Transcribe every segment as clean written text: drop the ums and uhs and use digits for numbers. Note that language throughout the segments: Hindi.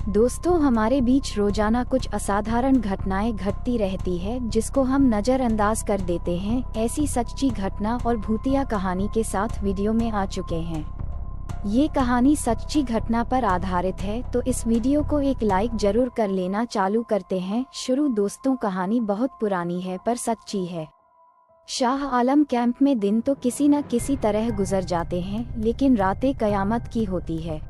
दोस्तों, हमारे बीच रोजाना कुछ असाधारण घटनाएं घटती रहती है जिसको हम नजरअंदाज कर देते हैं। ऐसी सच्ची घटना और भूतिया कहानी के साथ वीडियो में आ चुके हैं। ये कहानी सच्ची घटना पर आधारित है, तो इस वीडियो को एक लाइक जरूर कर लेना। चालू करते हैं शुरू। दोस्तों, कहानी बहुत पुरानी है पर सच्ची है। शाह आलम कैंप में दिन तो किसी न किसी तरह गुजर जाते हैं, लेकिन रातें कयामत की होती है।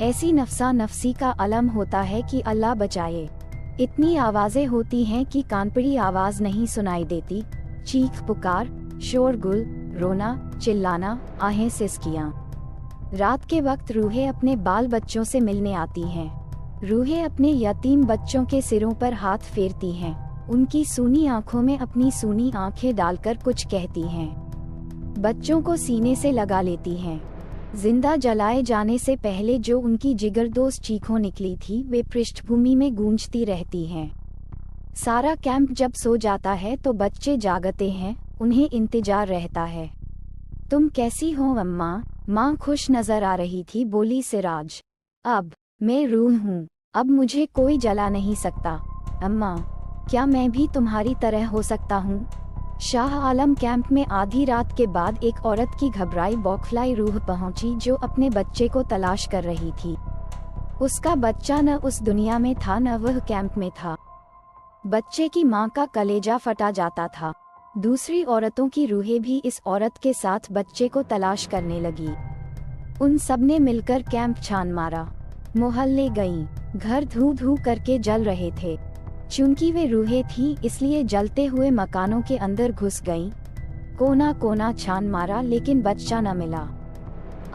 ऐसी नफसा नफसी का अलम होता है कि अल्लाह बचाए। इतनी आवाजें होती हैं कि कानपड़ी आवाज नहीं सुनाई देती। चीख पुकार, शोरगुल, रोना, चिल्लाना, आहें, सिसकियां। रात के वक्त रूहें अपने बाल बच्चों से मिलने आती हैं। रूहें अपने यतीम बच्चों के सिरों पर हाथ फेरती हैं। उनकी सूनी आंखों में अपनी सूनी आंखें डालकर कुछ कहती हैं। बच्चों को सीने से लगा लेती हैं। जिंदा जलाए जाने से पहले जो उनकी जिगरदोज चीखों निकली थी, वे पृष्ठभूमि में गूंजती रहती हैं। सारा कैंप जब सो जाता है तो बच्चे जागते हैं। उन्हें इंतजार रहता है। तुम कैसी हो अम्मा? माँ खुश नजर आ रही थी, बोली सिराज। अब मैं रूह हूँ, अब मुझे कोई जला नहीं सकता। अम्मा, क्या मैं भी तुम्हारी तरह हो सकता हूँ? शाह आलम कैंप में आधी रात के बाद एक औरत की घबराई बौखलाई रूह पहुंची जो अपने बच्चे को तलाश कर रही थी। उसका बच्चा न उस दुनिया में था न वह कैंप में था। बच्चे की माँ का कलेजा फटा जाता था। दूसरी औरतों की रूहें भी इस औरत के साथ बच्चे को तलाश करने लगी। उन सब ने मिलकर कैंप छान मारा। मोहल्ले गईं। घर धू धू करके जल रहे थे। चूंकि वे रूहें थीं, इसलिए जलते हुए मकानों के अंदर घुस गईं। कोना कोना छान मारा, लेकिन बच्चा न मिला।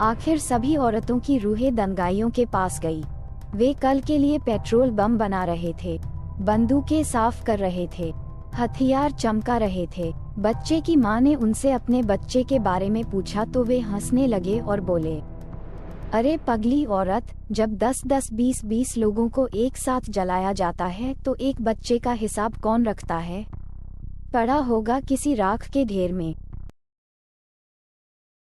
आखिर सभी औरतों की रूहें दंगाइयों के पास गई। वे कल के लिए पेट्रोल बम बना रहे थे, बंदूकें साफ कर रहे थे, हथियार चमका रहे थे। बच्चे की माँ ने उनसे अपने बच्चे के बारे में पूछा तो वे हंसने लगे और बोले, अरे पगली औरत, जब 10-10, 20-20 लोगों को एक साथ जलाया जाता है तो एक बच्चे का हिसाब कौन रखता है? पड़ा होगा किसी राख के ढेर में।